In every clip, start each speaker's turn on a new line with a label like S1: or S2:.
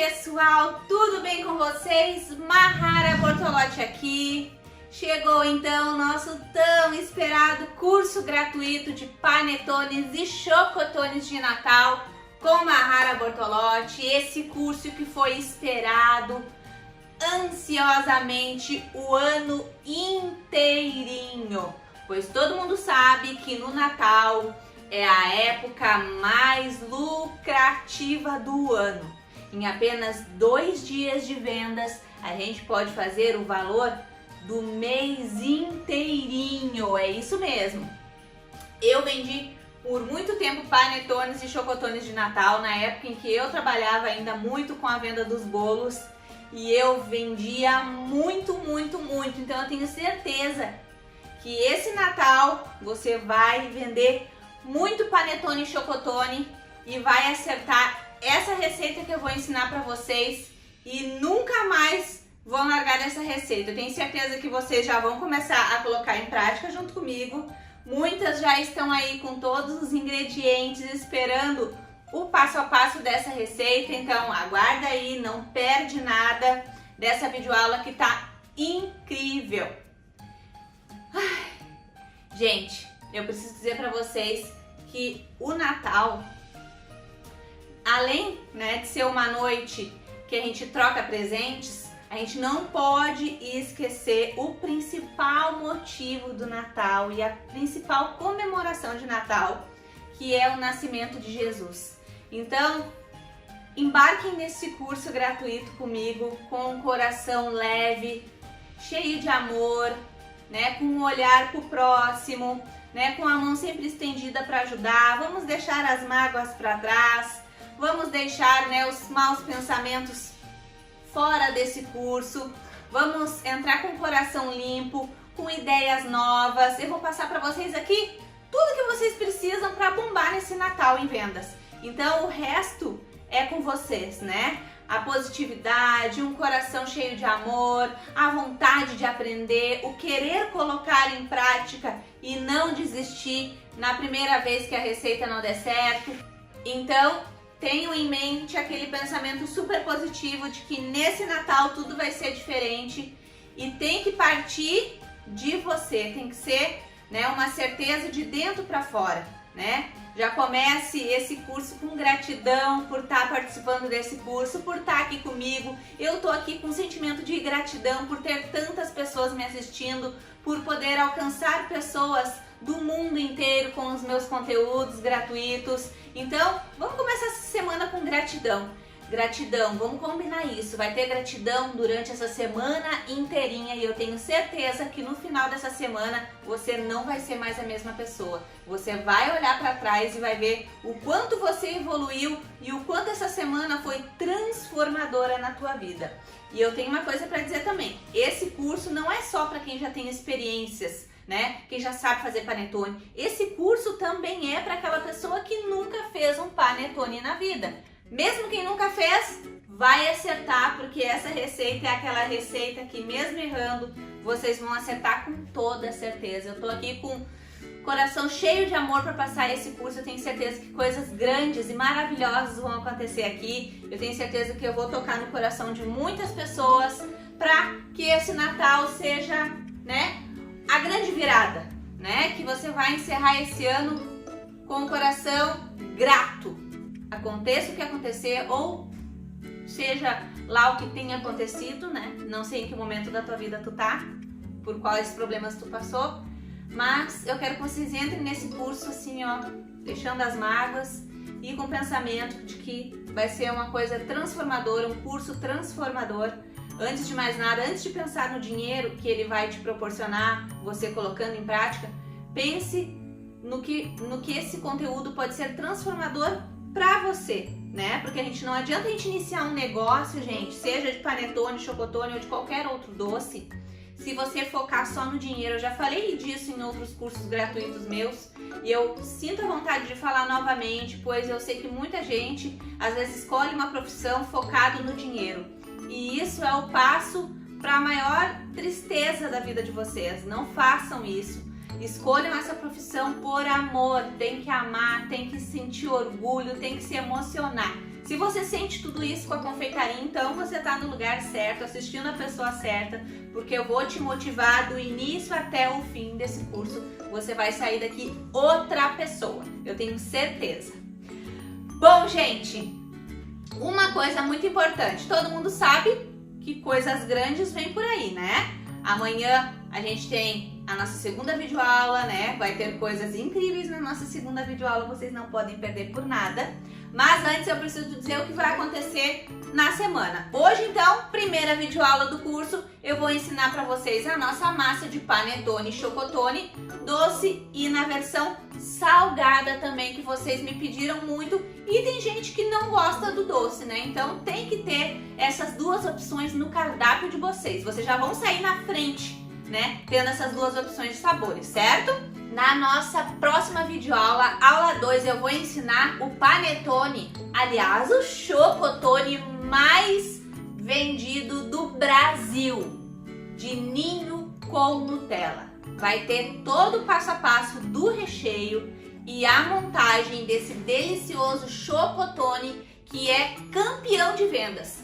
S1: pessoal, tudo bem com vocês? Mahara Bortolotti aqui. Chegou então o nosso tão esperado curso gratuito de panetones e chocotones de Natal com Mahara Bortolotti. Esse curso que foi esperado ansiosamente o ano inteirinho, pois todo mundo sabe que no Natal é a época mais lucrativa do ano. Em apenas 2 dias de vendas, a gente pode fazer o valor do mês inteirinho. É isso mesmo. Eu vendi por muito tempo panetones e chocotones de Natal, na época em que eu trabalhava ainda muito com a venda dos bolos, e eu vendia muito. Então eu tenho certeza que esse Natal você vai vender muito panetone e chocotone e vai acertar essa receita que eu vou ensinar para vocês e nunca mais vão largar essa receita. Eu tenho certeza que vocês já vão começar a colocar em prática junto comigo. Muitas já estão aí com todos os ingredientes esperando o passo a passo dessa receita, então aguarda aí, não perde nada dessa videoaula que tá incrível. Ai, gente, eu preciso dizer para vocês que o Natal, além, de ser uma noite que a gente troca presentes, a gente não pode esquecer o principal motivo do Natal e a principal comemoração de Natal, que é o nascimento de Jesus. Então, embarquem nesse curso gratuito comigo, com um coração leve, cheio de amor, com um olhar pro próximo, com a mão sempre estendida para ajudar. Vamos deixar as mágoas para trás, vamos deixar os maus pensamentos fora desse curso, vamos entrar com o coração limpo, com ideias novas. Eu vou passar para vocês aqui tudo que vocês precisam para bombar nesse Natal em vendas. Então o resto é com vocês, A positividade, um coração cheio de amor, a vontade de aprender, o querer colocar em prática e não desistir na primeira vez que a receita não der certo. Então, tenham em mente aquele pensamento super positivo de que nesse Natal tudo vai ser diferente e tem que partir de você, tem que ser uma certeza de dentro para fora, Já comece esse curso com gratidão por estar participando desse curso, por estar aqui comigo. Eu tô aqui com um sentimento de gratidão por ter tantas pessoas me assistindo, por poder alcançar pessoas do mundo inteiro com os meus conteúdos gratuitos. Então, vamos começar essa semana com gratidão. Gratidão, vamos combinar isso. Vai ter gratidão durante essa semana inteirinha e eu tenho certeza que no final dessa semana você não vai ser mais a mesma pessoa. Você vai olhar para trás e vai ver o quanto você evoluiu e o quanto essa semana foi transformadora na tua vida. E eu tenho uma coisa para dizer também. Esse curso não é só para quem já tem experiências, quem já sabe fazer panetone. Esse curso também é para aquela pessoa que nunca fez um panetone na vida. Mesmo quem nunca fez, vai acertar, porque essa receita é aquela receita que mesmo errando, vocês vão acertar com toda certeza. Eu tô aqui com coração cheio de amor para passar esse curso. Eu tenho certeza que coisas grandes e maravilhosas vão acontecer aqui. Eu tenho certeza que eu vou tocar no coração de muitas pessoas para que esse Natal seja, a grande virada, que você vai encerrar esse ano com o coração grato. Aconteça o que acontecer, ou seja lá o que tenha acontecido, Não sei em que momento da tua vida tu tá, por quais problemas tu passou, mas eu quero que vocês entrem nesse curso assim, deixando as mágoas e com o pensamento de que vai ser uma coisa transformadora, um curso transformador. Antes de mais nada, antes de pensar no dinheiro que ele vai te proporcionar, você colocando em prática, pense no que esse conteúdo pode ser transformador para você, Porque a gente não adianta a gente iniciar um negócio, gente, seja de panetone, chocotone ou de qualquer outro doce, se você focar só no dinheiro. Eu já falei disso em outros cursos gratuitos meus e eu sinto a vontade de falar novamente, pois eu sei que muita gente às vezes escolhe uma profissão focado no dinheiro. E isso é o passo para a maior tristeza da vida de vocês. Não façam isso. Escolham essa profissão por amor. Tem que amar, tem que sentir orgulho, tem que se emocionar. Se Se você sente tudo isso com a confeitaria, então você tá no lugar certo, assistindo a pessoa certa, porque eu vou te motivar do início até o fim desse curso. Você vai sair daqui outra pessoa, eu tenho certeza. Bom, gente, uma coisa muito importante, todo mundo sabe que coisas grandes vêm por aí, né? Amanhã a gente tem a nossa segunda videoaula, né? Vai ter coisas incríveis na nossa segunda videoaula, vocês não podem perder por nada. Mas antes eu preciso dizer o que vai acontecer na semana. Hoje, então, primeira videoaula do curso, eu vou ensinar para vocês a nossa massa de panetone e chocotone, doce e na versão salgada também, que vocês me pediram muito. E tem gente que não gosta do doce, né? Então tem que ter essas duas opções no cardápio de vocês. Vocês já vão sair na frente, né? Tendo essas duas opções de sabores, certo? Na nossa próxima videoaula, aula 2, eu vou ensinar o panetone, aliás, o chocotone mais vendido do Brasil, de ninho com Nutella. Vai ter todo o passo a passo do recheio e a montagem desse delicioso chocotone que é campeão de vendas.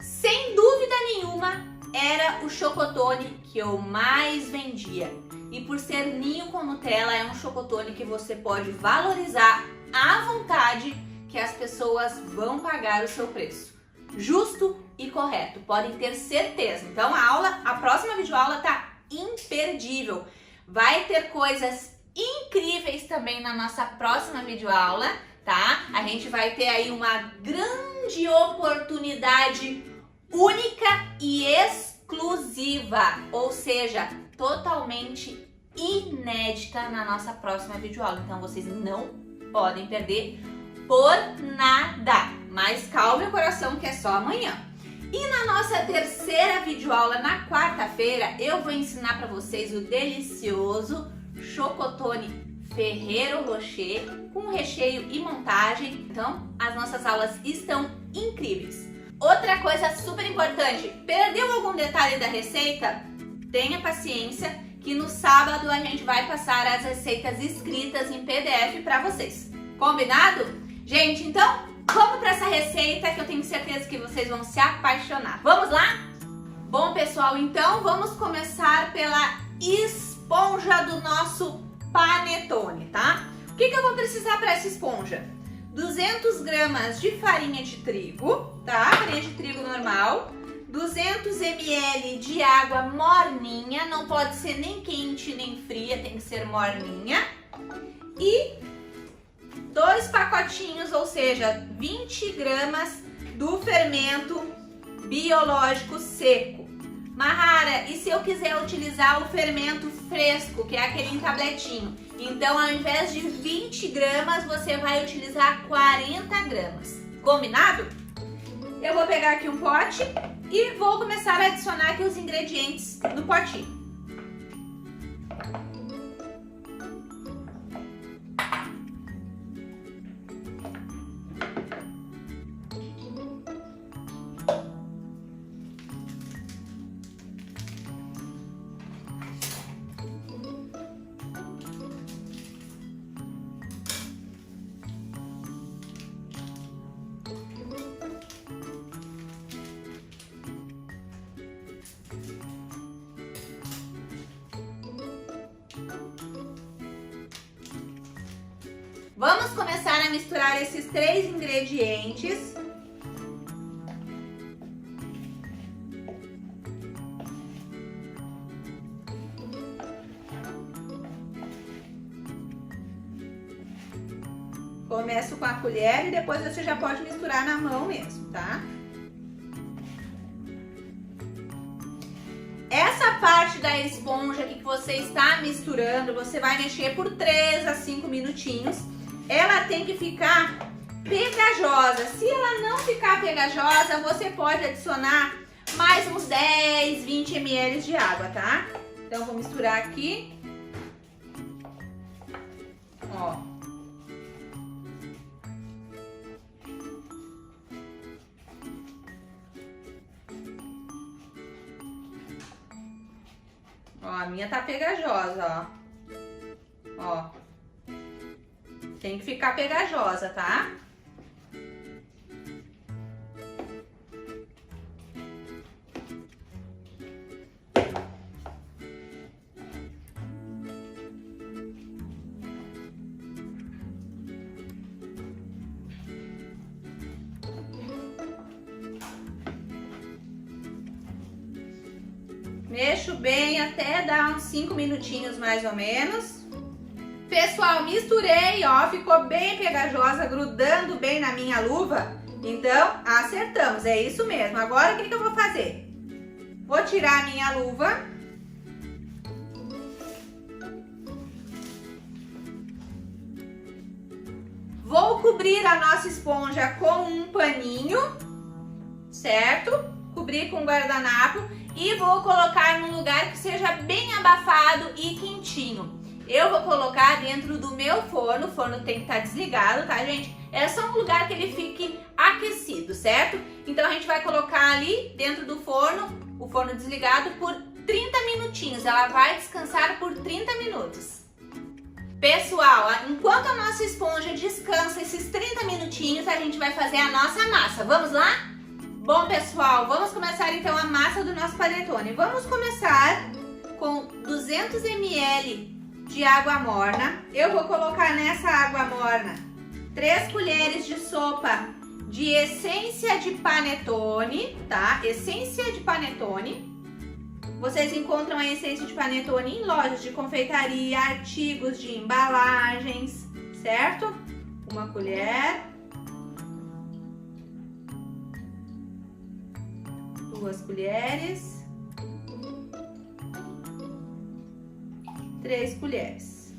S1: Sem dúvida nenhuma, era o chocotone que eu mais vendia. E por ser ninho com Nutella, é um chocotone que você pode valorizar à vontade, que as pessoas vão pagar o seu preço. Justo e correto, podem ter certeza. Então a próxima videoaula tá imperdível. Vai ter coisas incríveis também na nossa próxima videoaula, tá? A gente vai ter aí uma grande oportunidade única e exclusiva, ou seja, totalmente inédita na nossa próxima videoaula. Então vocês não podem perder por nada. Mas calme o coração que é só amanhã. E na nossa terceira videoaula, na quarta-feira, eu vou ensinar para vocês o delicioso chocotone Ferrero Rocher com recheio e montagem. Então as nossas aulas estão incríveis. Outra coisa super importante, perdeu algum detalhe da receita? Tenha paciência que no sábado a gente vai passar as receitas escritas em PDF para vocês. Combinado? Gente, então vamos para essa receita que eu tenho certeza que vocês vão se apaixonar. Vamos lá? Bom, pessoal, então vamos começar pela esponja do nosso panetone, tá? O que eu vou precisar para essa esponja? 200 gramas de farinha de trigo, tá? Farinha de trigo normal. 200 ml de água morninha, não pode ser nem quente nem fria, tem que ser morninha. E 2 pacotinhos, ou seja, 20 gramas do fermento biológico seco. Mahara, e se eu quiser utilizar o fermento fresco, que é aquele em tabletinho? Então, ao invés de 20 gramas, você vai utilizar 40 gramas. Combinado? Eu vou pegar aqui um pote e vou começar a adicionar aqui os ingredientes no potinho. Vamos começar a misturar esses 3 ingredientes. Começo com a colher e depois você já pode misturar na mão mesmo, tá? Essa parte da esponja aqui que você está misturando, você vai mexer por 3 a 5 minutinhos. Ela tem que ficar pegajosa. Se ela não ficar pegajosa, você pode adicionar mais uns 10, 20 ml de água, tá? Então, vou misturar aqui. Ó. Ó, a minha tá pegajosa, ó. Ó. Tem que ficar pegajosa, tá? Mexo bem até dar uns 5 minutinhos mais ou menos. Pessoal, misturei, ó, ficou bem pegajosa, grudando bem na minha luva. Então, acertamos, é isso mesmo. Agora, o que eu vou fazer? Vou tirar a minha luva. Vou cobrir a nossa esponja com um paninho, certo? Cobrir com guardanapo e vou colocar num lugar que seja bem abafado e quentinho. Eu vou colocar dentro do meu forno, o forno tem que estar desligado, tá, gente? É só um lugar que ele fique aquecido, certo? Então a gente vai colocar ali dentro do forno, o forno desligado, por 30 minutinhos. Ela vai descansar por 30 minutos. Pessoal, enquanto a nossa esponja descansa esses 30 minutinhos, a gente vai fazer a nossa massa. Vamos lá? Bom, pessoal, vamos começar então a massa do nosso panetone. Vamos começar com 200 ml de água morna. Eu vou colocar nessa água morna 3 colheres de sopa de essência de panetone, tá? Essência de panetone. Vocês encontram a essência de panetone em lojas de confeitaria, artigos de embalagens, certo? 1 colher. 2 colheres. 3 colheres.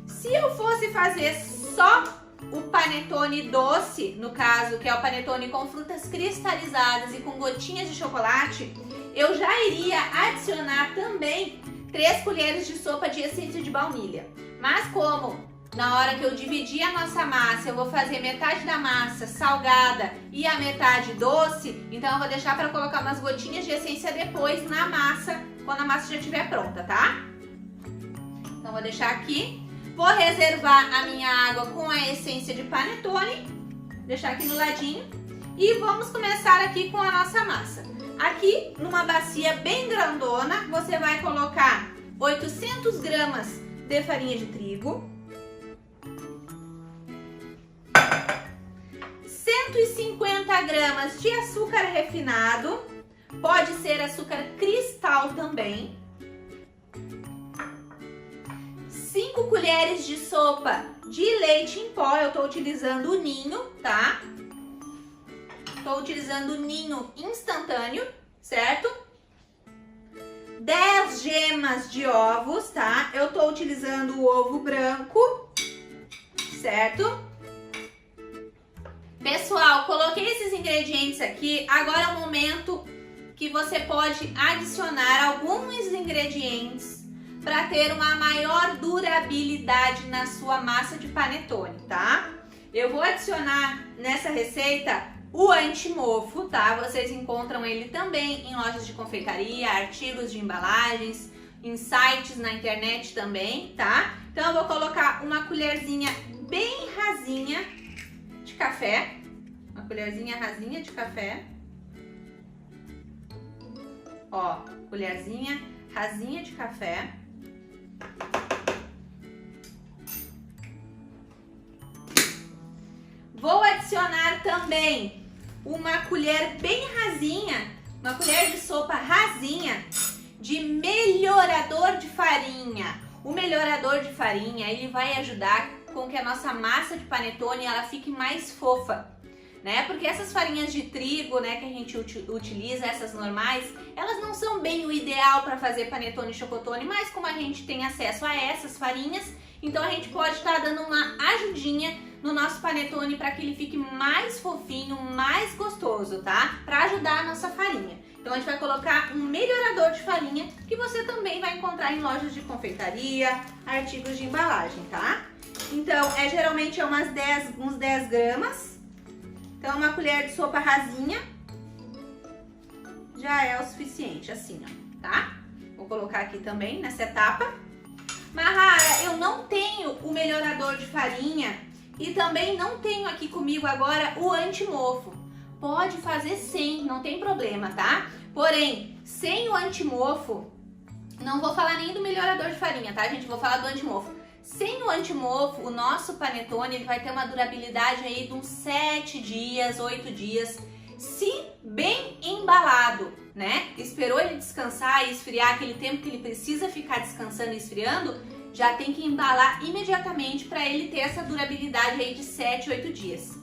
S1: Se eu fosse fazer só o panetone doce, no caso, que é o panetone com frutas cristalizadas e com gotinhas de chocolate, eu já iria adicionar também 3 colheres de sopa de essência de baunilha. Mas como na hora que eu dividir a nossa massa, eu vou fazer metade da massa salgada e a metade doce, então eu vou deixar para colocar umas gotinhas de essência depois na massa, quando a massa já estiver pronta, tá? Então vou deixar aqui. Vou reservar a minha água com a essência de panetone, deixar aqui no ladinho. E vamos começar aqui com a nossa massa. Aqui, numa bacia bem grandona, você vai colocar 800 gramas de farinha de trigo, 150 gramas de açúcar refinado, pode ser açúcar cristal também, 5 colheres de sopa de leite em pó, eu tô utilizando o ninho, tá? Tô utilizando o ninho instantâneo, certo? 10 gemas de ovos, tá? Eu tô utilizando o ovo branco, certo? Pessoal, coloquei esses ingredientes aqui, agora é o momento que você pode adicionar alguns ingredientes para ter uma maior durabilidade na sua massa de panetone, tá? Eu vou adicionar nessa receita o anti-mofo, tá? Vocês encontram ele também em lojas de confeitaria, artigos de embalagens, em sites na internet também, tá? Então eu vou colocar uma colherzinha bem rasinha de café, uma colherzinha rasinha de café, ó, colherzinha rasinha de café. Vou adicionar também uma colher bem rasinha, uma colher de sopa rasinha de melhorador de farinha. O melhorador de farinha, ele vai ajudar com que a nossa massa de panetone ela fique mais fofa, né? Porque essas farinhas de trigo, né, que a gente utiliza, essas normais, elas não são bem o ideal para fazer panetone e chocotone, mas como a gente tem acesso a essas farinhas, então a gente pode estar dando uma ajudinha no nosso panetone para que ele fique mais fofinho, mais gostoso, tá? Para ajudar a nossa farinha. Então a gente vai colocar um melhorador de farinha que você também vai encontrar em lojas de confeitaria, artigos de embalagem, tá? Então geralmente é uns 10 gramas. Então uma colher de sopa rasinha já é o suficiente, assim, ó, tá? Vou colocar aqui também nessa etapa. Mahara, eu não tenho o melhorador de farinha e também não tenho aqui comigo agora o anti-mofo. Pode fazer sem, não tem problema, tá? Porém, sem o anti-mofo, não vou falar nem do melhorador de farinha, tá, gente? Vou falar do anti-mofo. Sem o anti-mofo, o nosso panetone ele vai ter uma durabilidade aí de uns 7 dias, 8 dias, se bem embalado. né? Esperou ele descansar e esfriar aquele tempo que ele precisa ficar descansando e esfriando, já tem que embalar imediatamente para ele ter essa durabilidade aí de 7, 8 dias.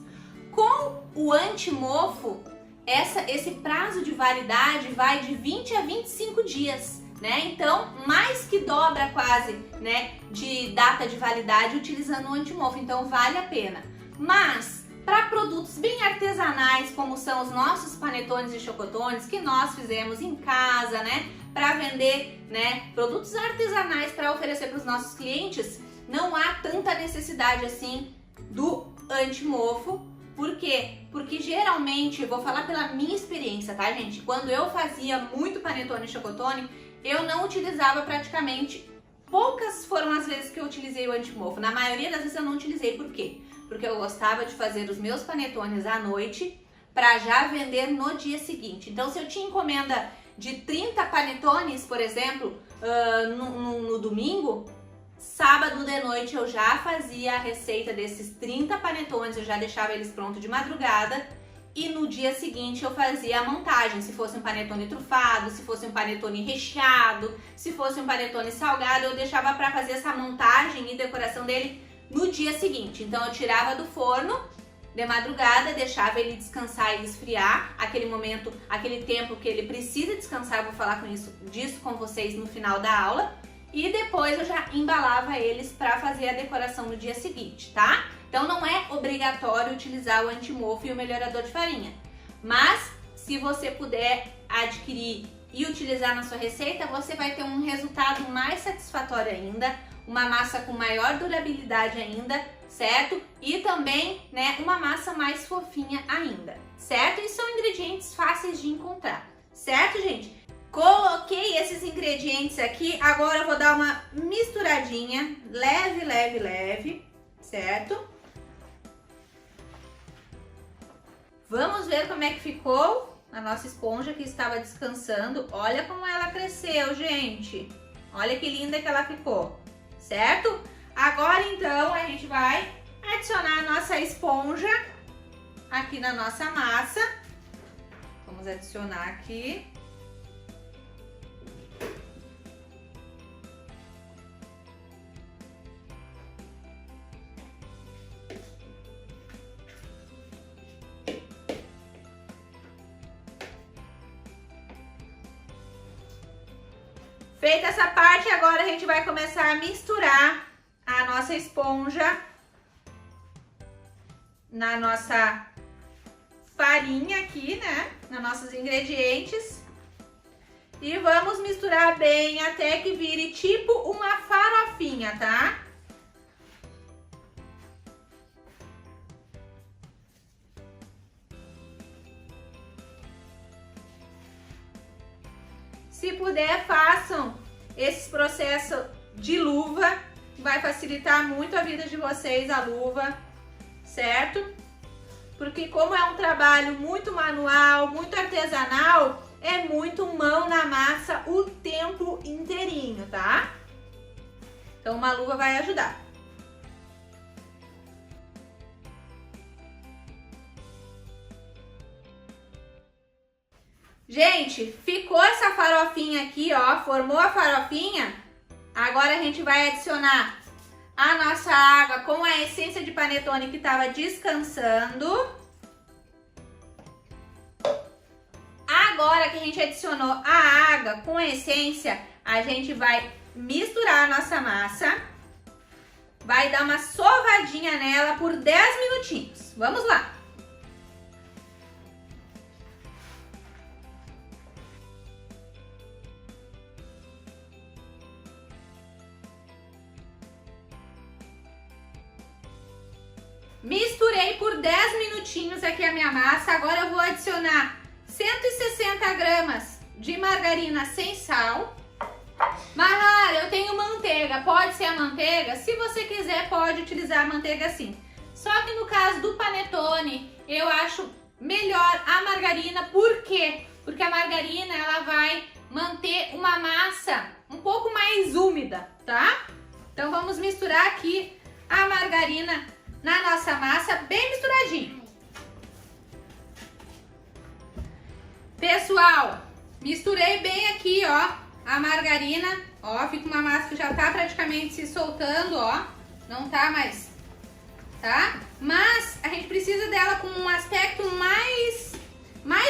S1: Com o anti-mofo, esse prazo de validade vai de 20 a 25 dias, né? Então, mais que dobra quase, né, de data de validade utilizando o anti-mofo, então vale a pena. Mas, para produtos bem artesanais, como são os nossos panetones e chocotones, que nós fizemos em casa, né, para vender, né, produtos artesanais para oferecer para os nossos clientes, não há tanta necessidade assim do anti-mofo. Por quê? Porque geralmente, eu vou falar pela minha experiência, tá, gente? Quando eu fazia muito panetone e chocotone, eu não utilizava praticamente, poucas foram as vezes que eu utilizei o anti-mofo. Na maioria das vezes eu não utilizei, por quê? Porque eu gostava de fazer os meus panetones à noite para já vender no dia seguinte. Então, se eu tinha encomenda de 30 panetones, por exemplo, no domingo, sábado de noite eu já fazia a receita desses 30 panetones, eu já deixava eles prontos de madrugada e no dia seguinte eu fazia a montagem, se fosse um panetone trufado, se fosse um panetone recheado, se fosse um panetone salgado, eu deixava para fazer essa montagem e decoração dele no dia seguinte. Então eu tirava do forno de madrugada, deixava ele descansar e esfriar, aquele momento, aquele tempo que ele precisa descansar, eu vou falar disso com vocês no final da aula. E depois eu já embalava eles para fazer a decoração no dia seguinte, tá? Então não é obrigatório utilizar o anti-mofo e o melhorador de farinha. Mas se você puder adquirir e utilizar na sua receita, você vai ter um resultado mais satisfatório ainda, uma massa com maior durabilidade ainda, certo? E também, né, uma massa mais fofinha ainda, certo? E são ingredientes fáceis de encontrar, certo, gente? Coloquei esses ingredientes aqui, agora eu vou dar uma misturadinha, leve, leve, leve, certo? Vamos ver como é que ficou a nossa esponja que estava descansando. Olha como ela cresceu, gente. Olha que linda que ela ficou, certo? Agora então a gente vai adicionar a nossa esponja aqui na nossa massa. Vamos adicionar aqui. Feita essa parte, agora a gente vai começar a misturar a nossa esponja na nossa farinha aqui, né? Nos nossos ingredientes. E vamos misturar bem até que vire tipo uma farofinha, tá? Se puder, façam esse processo de luva, vai facilitar muito a vida de vocês, a luva, certo? Porque como é um trabalho muito manual, muito artesanal, é muito mão na massa o tempo inteirinho, tá? Então uma luva vai ajudar. Gente, ficou essa farofinha aqui, ó, formou a farofinha. Agora a gente vai adicionar a nossa água com a essência de panetone que estava descansando. Agora que a gente adicionou a água com a essência, a gente vai misturar a nossa massa. Vai dar uma sovadinha nela por 10 minutinhos. Vamos lá! Misturei por 10 minutinhos aqui a minha massa. Agora eu vou adicionar 160 gramas de margarina sem sal. Mas eu tenho manteiga, pode ser a manteiga? Se você quiser, pode utilizar a manteiga sim. Só que no caso do panetone, eu acho melhor a margarina. Por quê? Porque a margarina, ela vai manter uma massa um pouco mais úmida, tá? Então vamos misturar aqui a margarina na nossa massa, bem misturadinho. Pessoal, Misturei bem aqui, ó, a margarina. Ó, fica uma massa que já tá praticamente se soltando, ó. Não tá mais, tá? Mas a gente precisa dela com um aspecto mais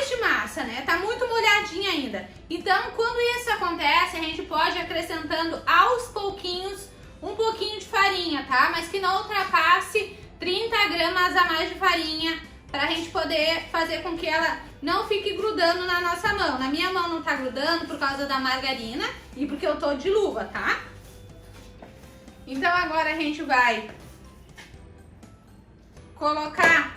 S1: de massa, né? Tá muito molhadinha ainda. Então, quando isso acontece, a gente pode ir acrescentando aos pouquinhos um pouquinho de farinha, tá? Mas que não ultrapasse 30 gramas a mais de farinha, pra gente poder fazer com que ela não fique grudando na nossa mão. Na minha mão não tá grudando por causa da margarina e porque eu tô de luva, tá? Então agora a gente vai colocar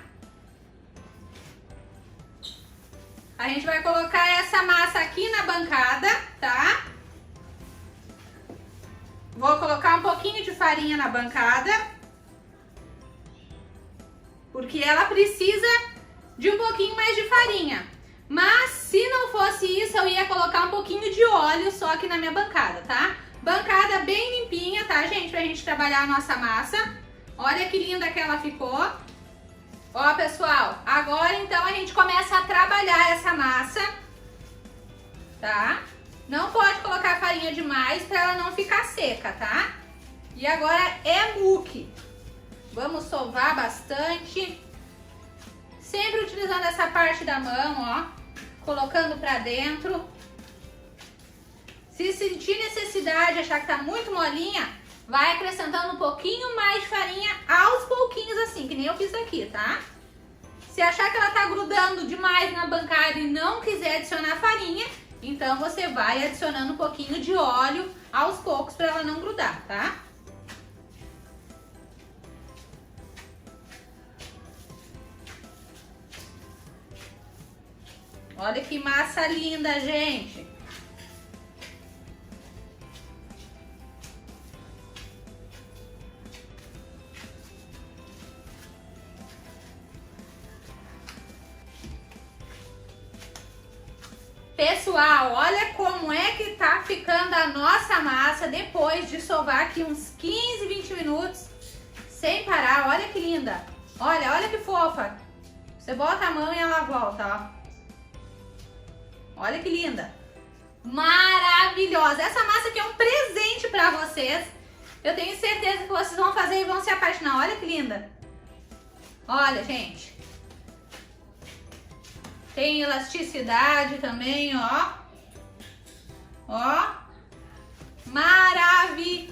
S1: essa massa aqui na bancada, tá? Vou colocar um pouquinho de farinha na bancada, porque ela precisa de um pouquinho mais de farinha. Mas se não fosse isso, eu ia colocar um pouquinho de óleo só aqui na minha bancada, tá? Bancada bem limpinha, tá, gente? Pra gente trabalhar a nossa massa. Olha que linda que ela ficou. Ó, pessoal, agora então a gente começa a trabalhar essa massa, tá? Não pode colocar farinha demais pra ela não ficar seca, tá? E agora é muque. Vamos sovar bastante. Sempre utilizando essa parte da mão, ó. Colocando pra dentro. Se sentir necessidade, achar que tá muito molinha, vai acrescentando um pouquinho mais de farinha aos pouquinhos assim, que nem eu fiz aqui, tá? Se achar que ela tá grudando demais na bancada e não quiser adicionar farinha, então você vai adicionando um pouquinho de óleo aos poucos para ela não grudar, tá? Olha que massa linda, gente! Pessoal, olha como é que tá ficando a nossa massa depois de sovar aqui uns 15, 20 minutos sem parar. Olha que linda! Olha que fofa! Você bota a mão e ela volta, ó. Olha que linda! Maravilhosa! Essa massa aqui é um presente pra vocês. Eu tenho certeza que vocês vão fazer e vão se apaixonar. Olha que linda! Olha, gente. Tem elasticidade também, ó. Ó. Maravilhosa!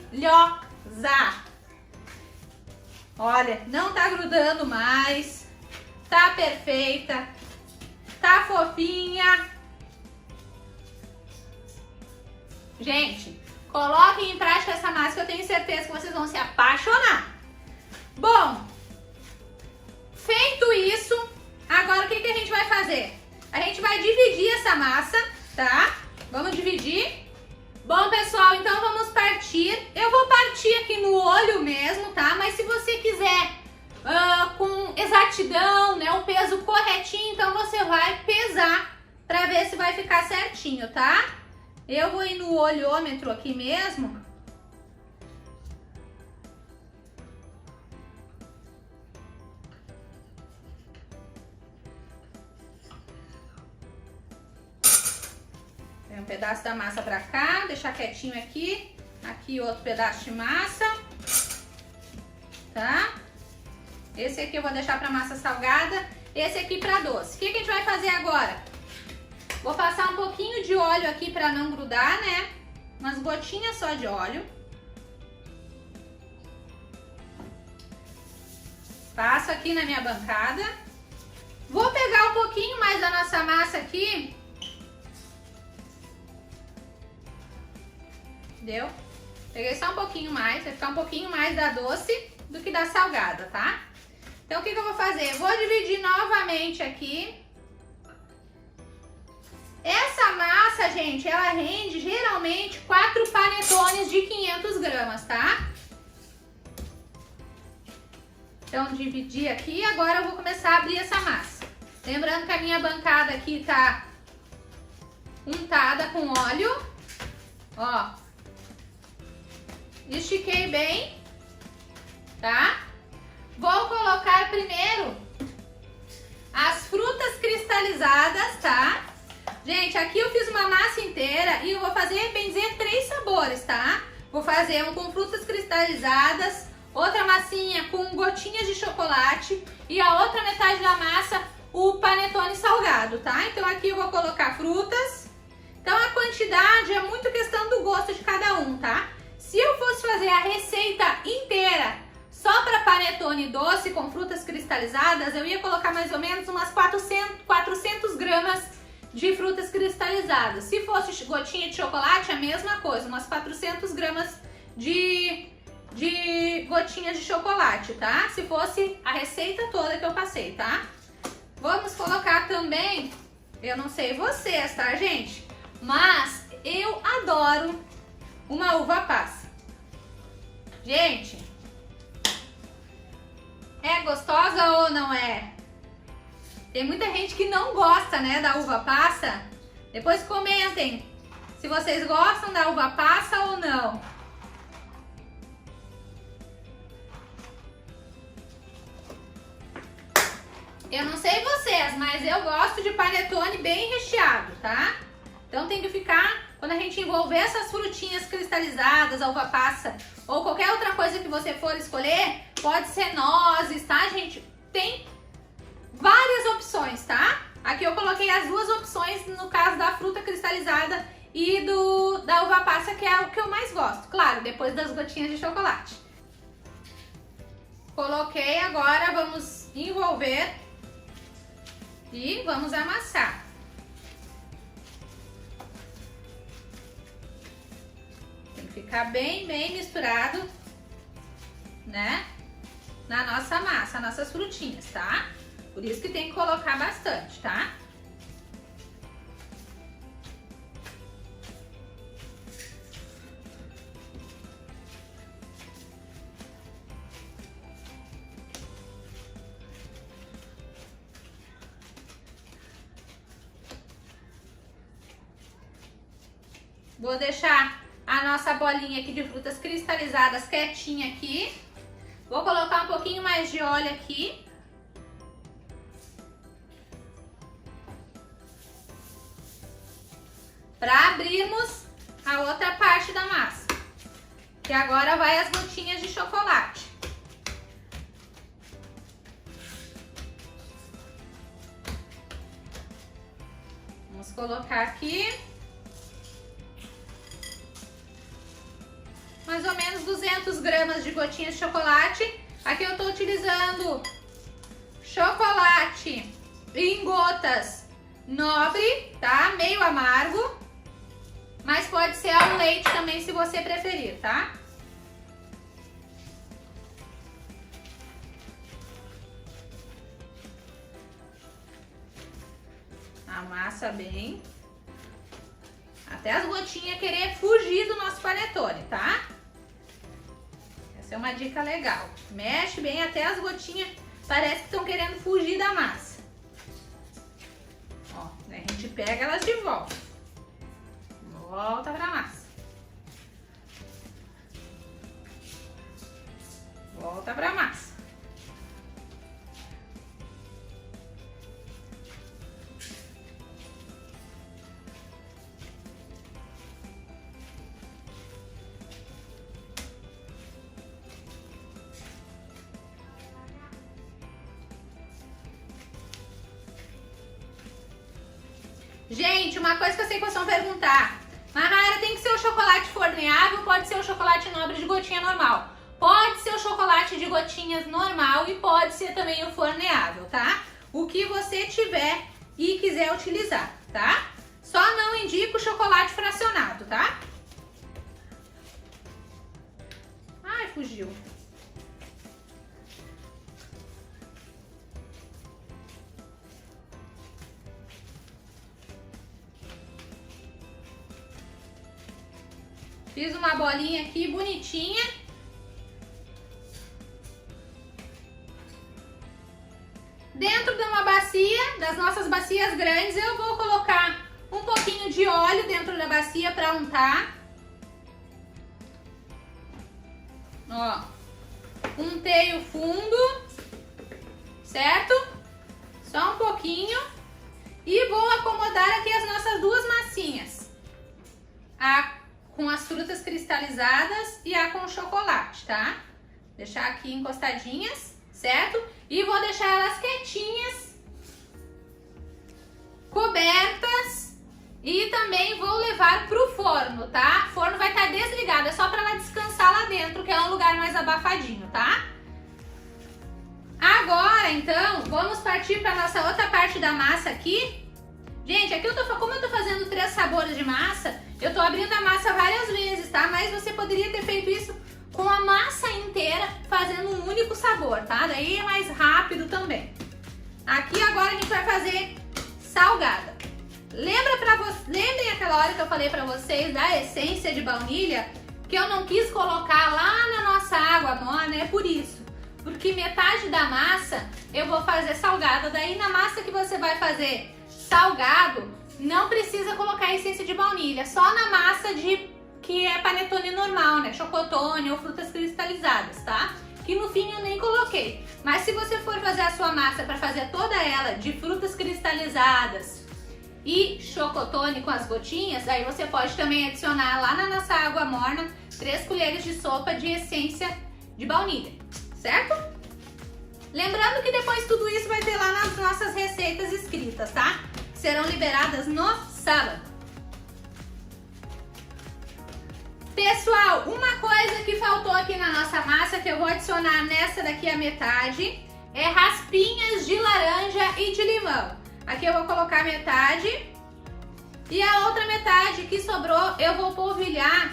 S1: Olha, não tá grudando mais. Tá perfeita. Tá fofinha. Gente, coloquem em prática essa massa que eu tenho certeza que vocês vão se apaixonar. Bom, feito isso, agora o que a gente vai fazer? A gente vai dividir essa massa, tá? Vamos dividir. Bom, pessoal, então vamos partir. Eu vou partir aqui no olho mesmo, tá? Mas se você quiser com exatidão, né, o peso corretinho, então você vai pesar pra ver se vai ficar certinho, tá? Eu vou ir no olhômetro aqui mesmo. Tem um pedaço da massa pra cá, deixar quietinho aqui. Aqui outro pedaço de massa. Tá? Esse aqui eu vou deixar pra massa salgada. Esse aqui pra doce. O que a gente vai fazer agora? Vou passar um pouquinho de óleo aqui pra não grudar, né? Umas gotinhas só de óleo. Passo aqui na minha bancada. Vou pegar um pouquinho mais da nossa massa aqui. Entendeu? Peguei só um pouquinho mais, vai ficar um pouquinho mais da doce do que da salgada, tá? Então o que eu vou fazer? Vou dividir novamente aqui. Essa massa, gente, ela rende geralmente 4 panetones de 500 gramas, tá? Então, dividi aqui. Agora eu vou começar a abrir essa massa. Lembrando que a minha bancada aqui tá untada com óleo. Ó. Estiquei bem, tá? Vou colocar primeiro as frutas cristalizadas, tá? Gente, aqui eu fiz uma massa inteira e eu vou fazer, bem dizer, 3 sabores, tá? Vou fazer um com frutas cristalizadas, outra massinha com gotinhas de chocolate e a outra metade da massa, o panetone salgado, tá? Então aqui eu vou colocar frutas. Então a quantidade é muito questão do gosto de cada um, tá? Se eu fosse fazer a receita inteira só para panetone doce com frutas cristalizadas, eu ia colocar mais ou menos umas 400 gramas de frutas cristalizadas. Se fosse gotinha de chocolate, a mesma coisa, umas 400 gramas de gotinhas de chocolate, tá? Se fosse a receita toda que eu passei, tá? Vamos colocar também, eu não sei vocês, tá, gente? Mas eu adoro uma uva passa. Gente, é gostosa ou não é? Tem muita gente que não gosta, né, da uva passa. Depois comentem se vocês gostam da uva passa ou não. Eu não sei vocês, mas eu gosto de panetone bem recheado, tá? Então tem que ficar, quando a gente envolver essas frutinhas cristalizadas, a uva passa ou qualquer outra coisa que você for escolher, pode ser nozes, tá, gente? Tem várias opções, tá? Aqui eu coloquei as duas opções no caso da fruta cristalizada e da uva passa, que é o que eu mais gosto. Claro, depois das gotinhas de chocolate. Coloquei, agora vamos envolver e vamos amassar. Tem que ficar bem misturado, né? Na nossa massa, nossas frutinhas, tá? Por isso que tem que colocar bastante, tá? Vou deixar a nossa bolinha aqui de frutas cristalizadas quietinha aqui. Vou colocar um pouquinho mais de óleo aqui. Para abrirmos a outra parte da massa. Que agora vai as gotinhas de chocolate. Vamos colocar aqui mais ou menos 200 gramas de gotinhas de chocolate. Aqui eu tô utilizando chocolate em gotas nobre, tá? Meio amargo. Mas pode ser ao leite também, se você preferir, tá? Amassa bem. Até as gotinhas querer fugir do nosso panetone, tá? Essa é uma dica legal. Mexe bem até as gotinhas parece que estão querendo fugir da massa. Ó, a gente pega elas de volta. Volta pra massa. Volta pra massa. Gente, uma coisa que eu sei que vocês vão perguntar. Mahara, tem que ser o chocolate forneável ou pode ser o chocolate nobre de gotinha normal? Pode ser o chocolate de gotinhas normal e pode ser também o forneável, tá? O que você tiver e quiser utilizar, tá? Só não indico o chocolate fracionado, tá? Ai, fugiu. Fiz uma bolinha aqui bonitinha. Dentro de uma bacia, das nossas bacias grandes, eu vou colocar um pouquinho de óleo dentro da bacia para untar. Ó, untei o fundo, certo? Só um pouquinho. E vou acomodar aqui as nossas duas massinhas. A com as frutas cristalizadas e a com chocolate, tá? Deixar aqui encostadinhas, certo? E vou deixar elas quietinhas, cobertas, e também vou levar pro forno, tá? O forno vai estar desligado, é só para ela descansar lá dentro, que é um lugar mais abafadinho, tá? Agora, então, vamos partir para nossa outra parte da massa aqui. Gente, aqui como eu tô fazendo 3 sabores de massa, eu tô abrindo a massa várias vezes, tá? Mas você poderia ter feito isso com a massa inteira, fazendo um único sabor, tá? Daí é mais rápido também. Aqui agora a gente vai fazer salgada. Lembrem aquela hora que eu falei pra vocês da essência de baunilha, que eu não quis colocar lá na nossa água morna, é por isso. Porque metade da massa eu vou fazer salgada, daí na massa que você vai fazer salgado, não precisa colocar essência de baunilha, só na massa que é panetone normal, né? Chocotone ou frutas cristalizadas, tá? Que no fim eu nem coloquei. Mas se você for fazer a sua massa para fazer toda ela de frutas cristalizadas e chocotone com as gotinhas, aí você pode também adicionar lá na nossa água morna 3 colheres de sopa de essência de baunilha, certo? Lembrando que depois tudo isso vai ter lá nas nossas receitas escritas, tá? Serão liberadas no sábado. Pessoal, uma coisa que faltou aqui na nossa massa, que eu vou adicionar nessa daqui a metade, é raspinhas de laranja e de limão. Aqui eu vou colocar metade e a outra metade que sobrou eu vou polvilhar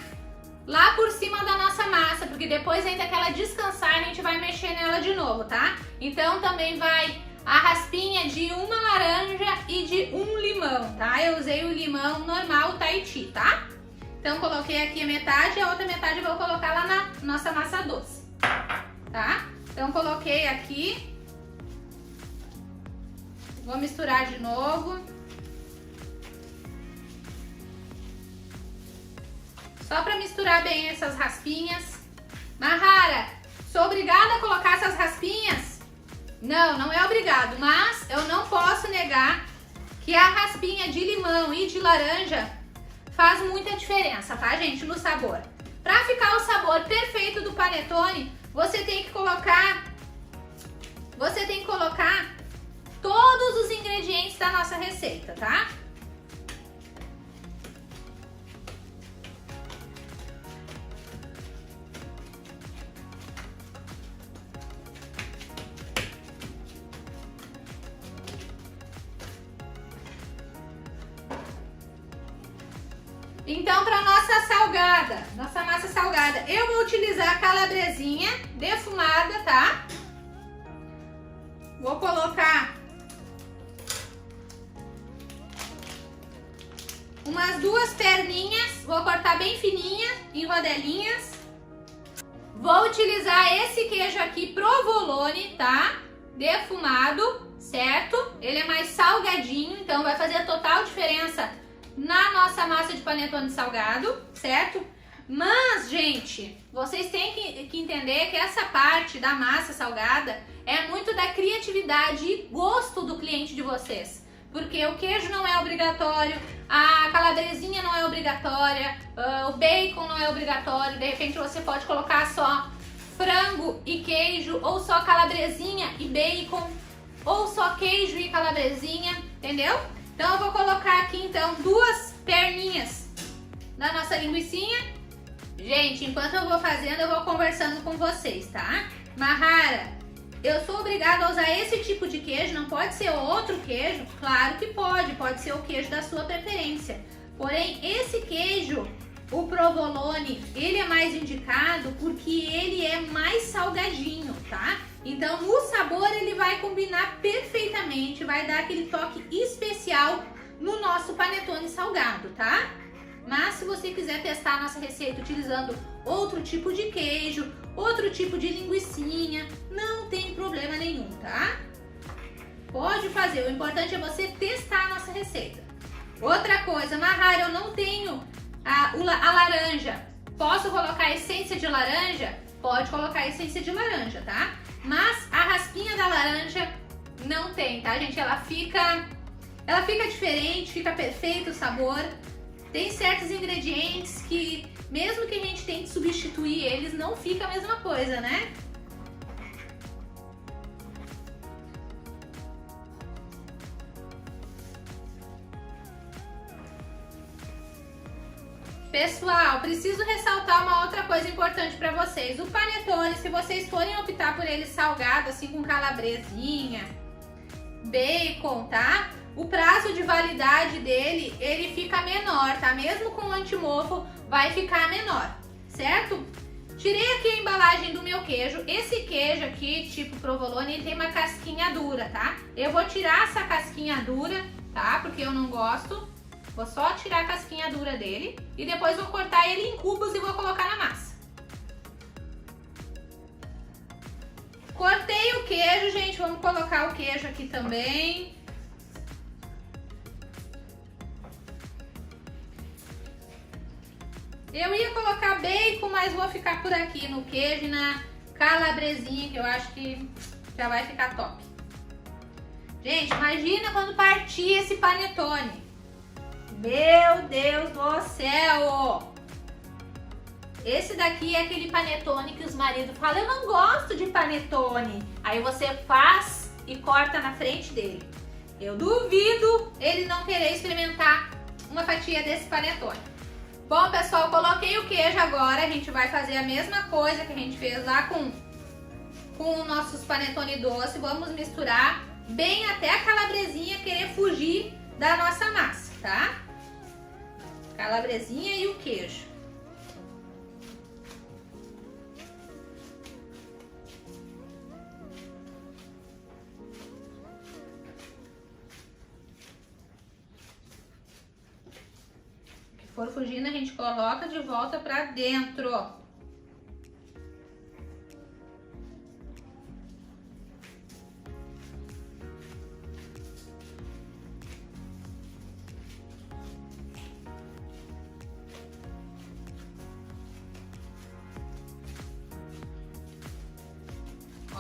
S1: lá por cima da nossa massa, porque depois ainda que ela descansar a gente vai mexer nela de novo, tá? Então também vai a raspinha de uma laranja e de um limão, tá? Eu usei o limão normal, Tahiti, tá? Então coloquei aqui a metade e a outra metade eu vou colocar lá na nossa massa doce, tá? Então coloquei aqui. Vou misturar de novo. Só para misturar bem essas raspinhas. Mahara, sou obrigada a colocar essas raspinhas? Não, não é obrigado, mas eu não posso negar que a raspinha de limão e de laranja faz muita diferença, tá, gente, no sabor. Para ficar o sabor perfeito do panetone, você tem que colocar todos os ingredientes da nossa receita, tá? Então, para nossa massa salgada, eu vou utilizar a calabresinha defumada, tá? Vou colocar umas 2 perninhas, vou cortar bem fininha, em rodelinhas. Vou utilizar esse queijo aqui, provolone, tá? Defumado, certo? Ele é mais salgadinho, então vai fazer a total diferença na nossa massa de panetone salgado, certo? Mas, gente, vocês têm que entender que essa parte da massa salgada é muito da criatividade e gosto do cliente de vocês. Porque o queijo não é obrigatório, a calabresinha não é obrigatória, o bacon não é obrigatório. De repente você pode colocar só frango e queijo, ou só calabresinha e bacon, ou só queijo e calabresinha, entendeu? Então eu vou colocar aqui então 2 perninhas da nossa linguicinha. Gente, enquanto eu vou fazendo, eu vou conversando com vocês, tá? Mahara, eu sou obrigada a usar esse tipo de queijo, não pode ser outro queijo? Claro que pode ser o queijo da sua preferência. Porém, esse queijo, o provolone, ele é mais indicado porque ele é mais salgadinho, tá? Então, no sabor ele vai combinar perfeitamente, vai dar aquele toque especial no nosso panetone salgado, tá? Mas se você quiser testar a nossa receita utilizando outro tipo de queijo, outro tipo de linguicinha, não tem problema nenhum, tá? Pode fazer, o importante é você testar a nossa receita. Outra coisa, Mahara, eu não tenho a laranja. Posso colocar essência de laranja? Pode colocar essência de laranja, tá? Mas a raspinha da laranja não tem, tá, gente? Ela fica ela fica diferente, fica perfeito o sabor. Tem certos ingredientes que, mesmo que a gente tente substituir eles, não fica a mesma coisa, né? Pessoal, preciso ressaltar uma outra coisa importante para vocês. O panetone, se vocês forem optar por ele salgado, assim com calabresinha, bacon, tá? O prazo de validade dele, ele fica menor, tá? Mesmo com o antimofo, vai ficar menor, certo? Tirei aqui a embalagem do meu queijo. Esse queijo aqui, tipo provolone, ele tem uma casquinha dura, tá? Eu vou tirar essa casquinha dura, tá? Porque eu não gosto. Vou só tirar a casquinha dura dele e depois vou cortar ele em cubos e vou colocar na massa. Cortei o queijo, gente. Vamos colocar o queijo aqui também. Eu ia colocar bacon, mas vou ficar por aqui no queijo e na calabresinha, que eu acho que já vai ficar top. Gente, imagina quando partir esse panetone. Meu Deus do céu! Esse daqui é aquele panetone que os maridos falam, eu não gosto de panetone. Aí você faz e corta na frente dele. Eu duvido ele não querer experimentar uma fatia desse panetone. Bom, pessoal, coloquei o queijo agora. A gente vai fazer a mesma coisa que a gente fez lá com os nossos panetone doce. Vamos misturar bem até a calabresinha querer fugir da nossa massa, tá? Calabresinha e o queijo. O que for fugindo, a gente coloca de volta pra dentro.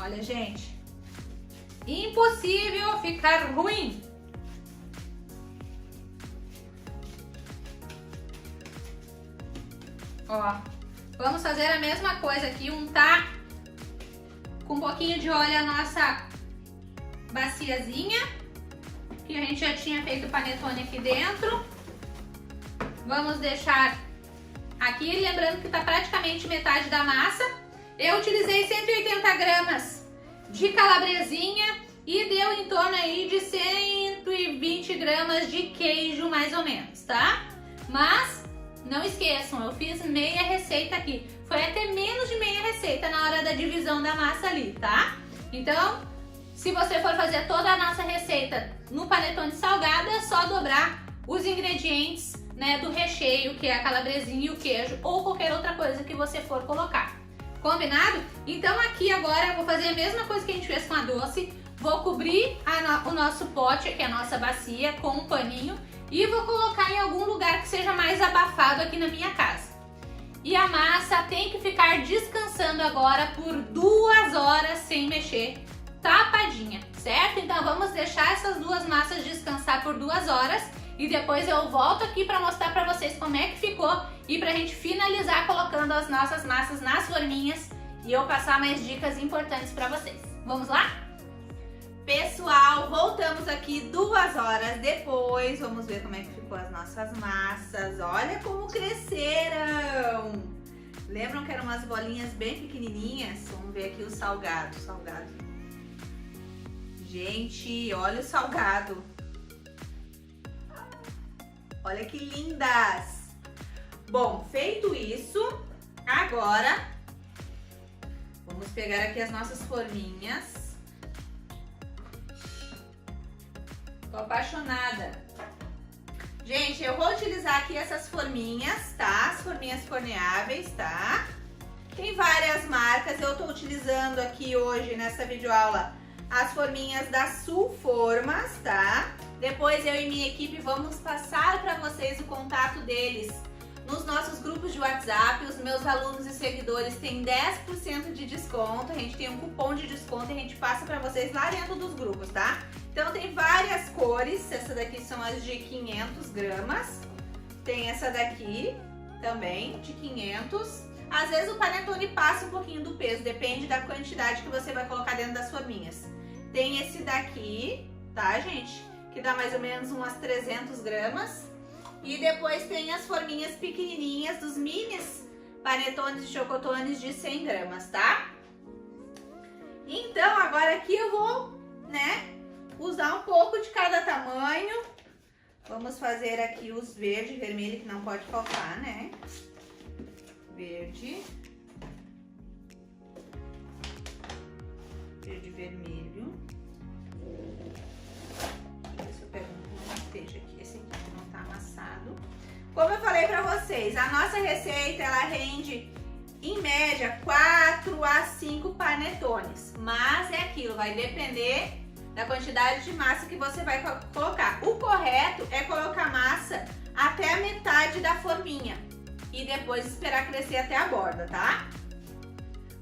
S1: Olha, gente, impossível ficar ruim. Ó, vamos fazer a mesma coisa aqui, untar com um pouquinho de óleo a nossa baciazinha, que a gente já tinha feito o panetone aqui dentro. Vamos deixar aqui, lembrando que tá praticamente metade da massa. Eu utilizei 180 gramas de calabresinha e deu em torno aí de 120 gramas de queijo, mais ou menos, tá? Mas não esqueçam, eu fiz meia receita aqui. Foi até menos de meia receita na hora da divisão da massa ali, tá? Então, se você for fazer toda a nossa receita no panetone salgado, é só dobrar os ingredientes, né, do recheio, que é a calabresinha e o queijo, ou qualquer outra coisa que você for colocar. Combinado? Então aqui agora eu vou fazer a mesma coisa que a gente fez com a doce. Vou cobrir o nosso pote, aqui a nossa bacia, com um paninho e vou colocar em algum lugar que seja mais abafado aqui na minha casa. E a massa tem que ficar descansando agora por 2 horas sem mexer, tapadinha, certo? Então vamos deixar essas duas massas descansar por 2 horas e depois eu volto aqui para mostrar para vocês como é que ficou e pra gente finalizar colocando as nossas massas nas forminhas e eu passar mais dicas importantes para vocês. Vamos lá? Pessoal, voltamos aqui 2 horas depois. Vamos ver como é que ficou as nossas massas. Olha como cresceram! Lembram que eram umas bolinhas bem pequenininhas? Vamos ver aqui o salgado. Gente, olha o salgado. Olha que lindas! Bom, feito isso, agora vamos pegar aqui as nossas forminhas. Tô apaixonada. Gente, eu vou utilizar aqui essas forminhas, tá? As forminhas forneáveis, tá? Tem várias marcas, eu tô utilizando aqui hoje nessa videoaula as forminhas da Sulformas, tá? Depois eu e minha equipe vamos passar para vocês o contato deles Nos nossos grupos de WhatsApp, os meus alunos e seguidores têm 10% de desconto. A gente tem um cupom de desconto e a gente passa para vocês lá dentro dos grupos, tá? Então tem várias cores, essa daqui são as de 500 gramas. Tem essa daqui também, de 500. Às vezes o panetone passa um pouquinho do peso, depende da quantidade que você vai colocar dentro das forminhas. Tem esse daqui, tá, gente? Que dá mais ou menos umas 300 gramas. E depois tem as forminhas pequenininhas dos minis panetones e chocotones de 100 gramas, tá? Então, agora aqui eu vou, usar um pouco de cada tamanho. Vamos fazer aqui os verde e vermelho, que não pode faltar, né? Verde. Verde e vermelho. Deixa eu ver se eu pego um que não esteja aqui. Esse aqui que não tá amassado. Como eu falei pra vocês, a nossa receita, ela rende, em média, 4 a 5 panetones. Mas é aquilo, vai depender da quantidade de massa que você vai colocar. O correto é colocar massa até a metade da forminha e depois esperar crescer até a borda, tá?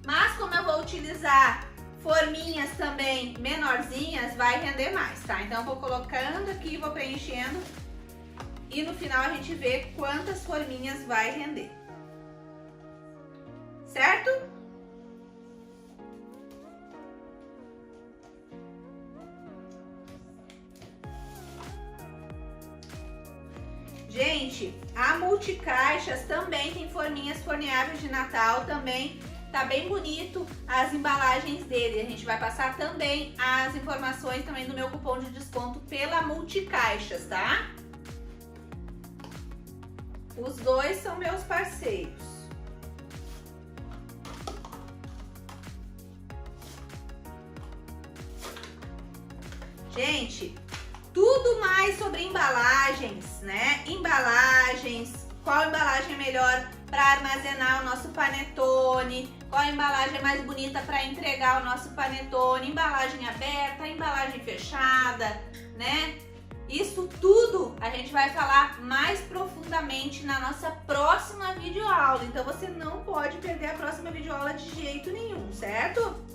S1: Mas como eu vou utilizar forminhas também menorzinhas, vai render mais, tá? Então eu vou colocando aqui, vou preenchendo e no final a gente vê quantas forminhas vai render. Certo? Gente, a Multicaixas também tem forminhas forneáveis de Natal, também tá bem bonito as embalagens dele. A gente vai passar também as informações também do meu cupom de desconto pela Multicaixas, tá? Os dois são meus parceiros. Gente, tudo mais sobre embalagens, né? Embalagens, qual embalagem é melhor para armazenar o nosso panetone, qual a embalagem é mais bonita para entregar o nosso panetone, embalagem aberta, embalagem fechada, né? Isso tudo a gente vai falar mais profundamente na nossa próxima videoaula. Então você não pode perder a próxima videoaula de jeito nenhum, certo?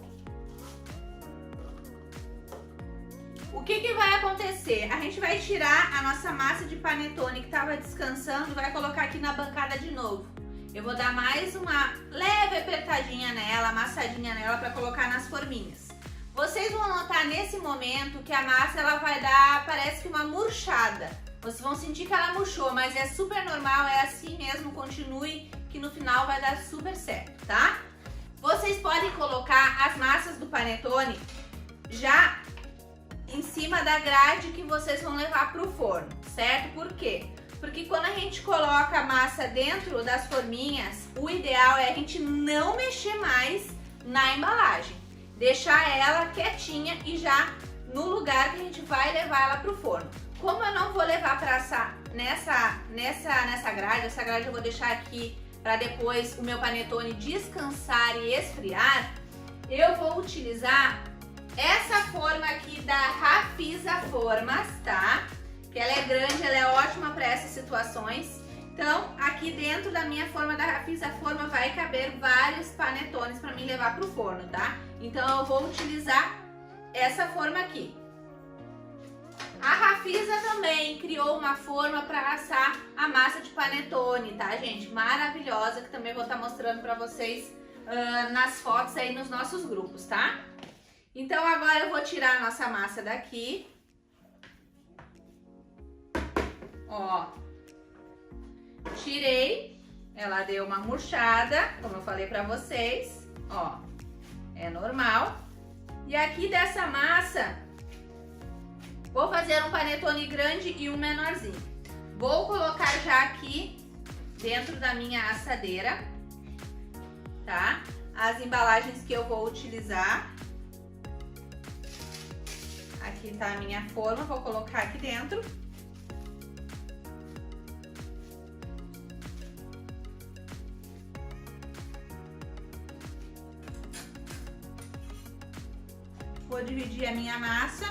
S1: O que vai acontecer? A gente vai tirar a nossa massa de panetone que estava descansando e vai colocar aqui na bancada de novo. Eu vou dar mais uma leve apertadinha nela, amassadinha nela para colocar nas forminhas. Vocês vão notar nesse momento que a massa ela vai dar, parece que uma murchada. Vocês vão sentir que ela murchou, mas é super normal, é assim mesmo, continue que no final vai dar super certo, tá? Vocês podem colocar as massas do panetone já em cima da grade que vocês vão levar para o forno, certo? Por quê? Porque quando a gente coloca a massa dentro das forminhas, o ideal é a gente não mexer mais na embalagem. Deixar ela quietinha e já no lugar que a gente vai levar ela para o forno. Como eu não vou levar para assar nessa grade, essa grade eu vou deixar aqui para depois o meu panetone descansar e esfriar, eu vou utilizar essa forma aqui da Rafisa Formas, tá? Que ela é grande, ela é ótima para essas situações. Então, aqui dentro da minha forma da Rafisa Forma vai caber vários panetones para mim levar para o forno, tá? Então, eu vou utilizar essa forma aqui. A Rafisa também criou uma forma para assar a massa de panetone, tá, gente? Maravilhosa, que também vou estar mostrando para vocês nas fotos aí nos nossos grupos, tá? Então, agora eu vou tirar a nossa massa daqui. Ó, tirei, ela deu uma murchada, como eu falei pra vocês, ó, é normal. E aqui dessa massa, vou fazer um panetone grande e um menorzinho. Vou colocar já aqui dentro da minha assadeira, tá? As embalagens que eu vou utilizar. Aqui tá a minha forma, vou colocar aqui dentro. Vou dividir a minha massa.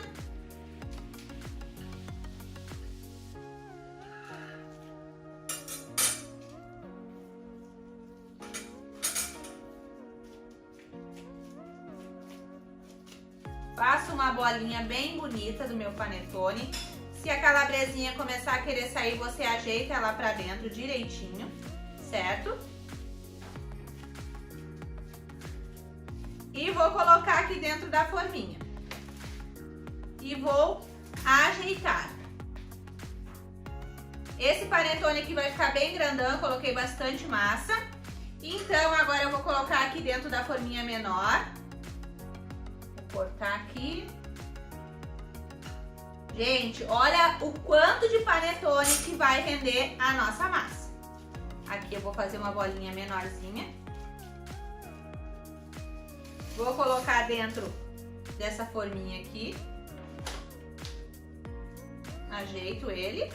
S1: Faço uma bolinha bem bonita do meu panetone. Se a calabresinha começar a querer sair, você ajeita ela pra dentro direitinho, certo? E vou colocar aqui dentro da forminha. E vou ajeitar. Esse panetone aqui vai ficar bem grandão, coloquei bastante massa. Então agora eu vou colocar aqui dentro da forminha menor. Vou cortar aqui. Gente, olha o quanto de panetone que vai render a nossa massa. Aqui eu vou fazer uma bolinha menorzinha. Vou colocar dentro dessa forminha aqui. Ajeito ele.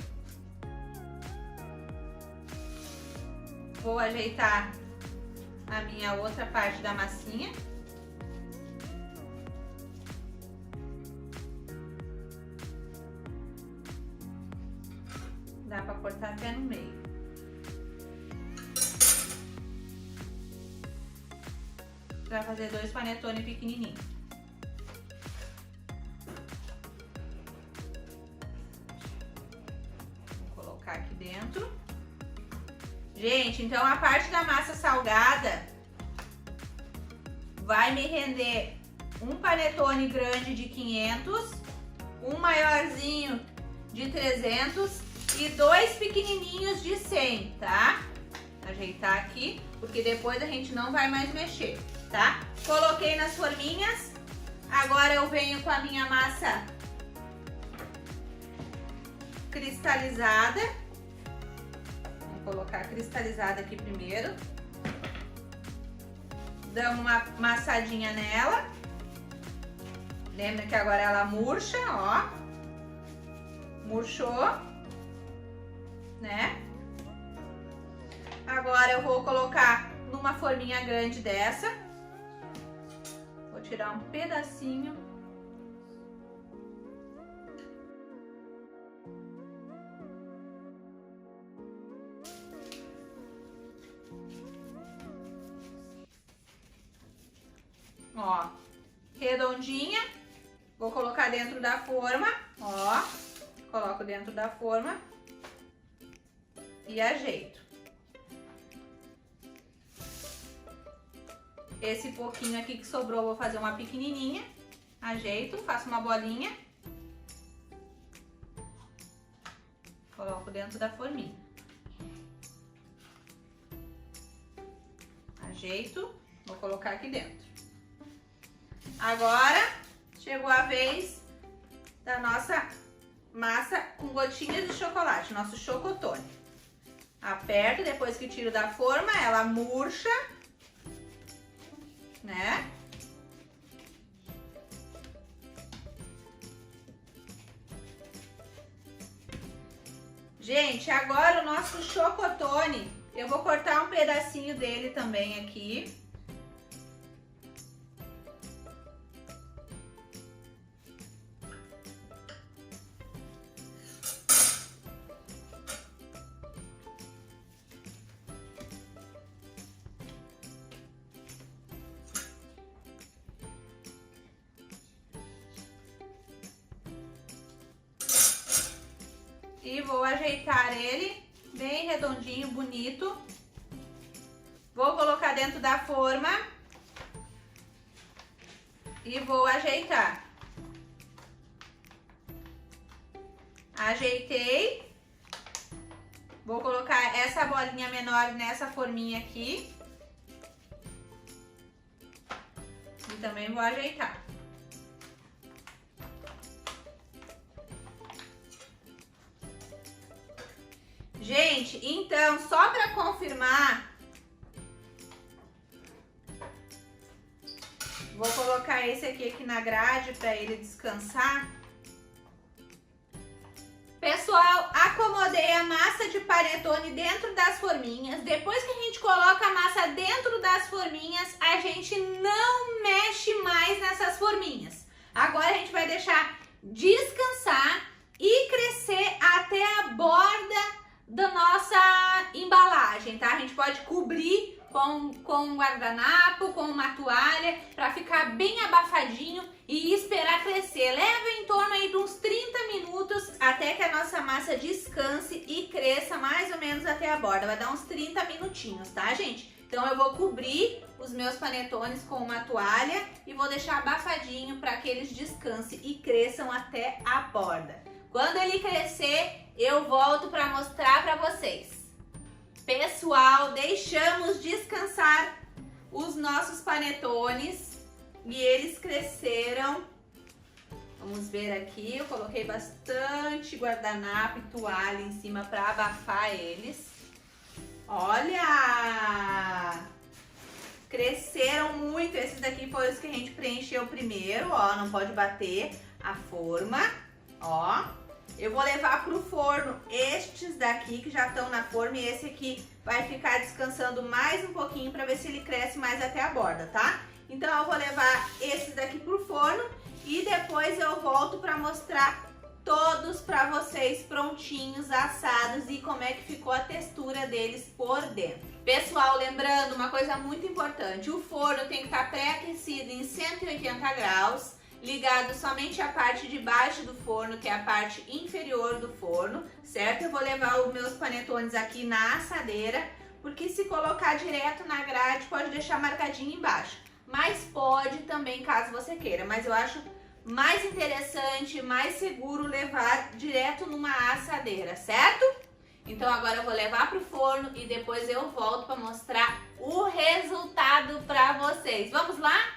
S1: Vou ajeitar a minha outra parte da massinha. Dá pra cortar até no meio. Pra fazer 2 panetone pequenininhos. Vou colocar aqui dentro. Gente, então a parte da massa salgada vai me render um panetone grande de 500, um maiorzinho de 300 e 2 pequenininhos de 100, tá? Ajeitar aqui, porque depois a gente não vai mais mexer, tá? Coloquei nas forminhas, agora eu venho com a minha massa cristalizada. Vou colocar cristalizada aqui primeiro. Damos uma amassadinha nela. Lembra que agora ela murcha, ó. Murchou, né? Agora eu vou colocar numa forminha grande dessa. Vou tirar um pedacinho. Ó, redondinha. Vou colocar dentro da forma, ó. Coloco dentro da forma e ajeito. Esse pouquinho aqui que sobrou, vou fazer uma pequenininha. Ajeito, faço uma bolinha. Coloco dentro da forminha. Ajeito, vou colocar aqui dentro. Agora, chegou a vez da nossa massa com gotinhas de chocolate, nosso chocotone. Aperto, depois que tiro da forma, ela murcha, né? Gente, agora o nosso chocotone, eu vou cortar um pedacinho dele também aqui. E vou ajeitar ele bem redondinho, bonito. Vou colocar dentro da forma e vou ajeitar. Ajeitei. Vou colocar essa bolinha menor nessa forminha aqui. E também vou ajeitar. Gente, então, só para confirmar, vou colocar esse aqui na grade para ele descansar. Pessoal, acomodei a massa de panetone dentro das forminhas. Depois que a gente coloca a massa dentro das forminhas, a gente não mexe mais nessas forminhas. Agora a gente vai deixar descansar e crescer até a borda da nossa embalagem, tá? A gente pode cobrir com um guardanapo, com uma toalha, para ficar bem abafadinho e esperar massa descanse e cresça mais ou menos até a borda. Vai dar uns 30 minutinhos, tá, gente? Então eu vou cobrir os meus panetones com uma toalha e vou deixar abafadinho para que eles descansem e cresçam até a borda. Quando ele crescer, eu volto para mostrar para vocês. Pessoal, deixamos descansar os nossos panetones e eles cresceram. Vamos ver aqui, eu coloquei bastante guardanapo e toalha em cima para abafar eles. Olha! Cresceram muito. Esses daqui foram os que a gente preencheu primeiro, ó, não pode bater a forma, ó. Eu vou levar pro forno estes daqui que já estão na forma e esse aqui vai ficar descansando mais um pouquinho para ver se ele cresce mais até a borda, tá? Então eu vou levar esses daqui pro forno e depois eu volto para mostrar todos para vocês prontinhos, assados e como é que ficou a textura deles por dentro. Pessoal, lembrando uma coisa muito importante, o forno tem que estar pré-aquecido em 180 graus, ligado somente a parte de baixo do forno, que é a parte inferior do forno, certo? Eu vou levar os meus panetones aqui na assadeira, porque se colocar direto na grade pode deixar marcadinho embaixo, mas pode também caso você queira, mas eu acho mais interessante, mais seguro levar direto numa assadeira, certo? Então agora eu vou levar pro forno e depois eu volto para mostrar o resultado para vocês. Vamos lá?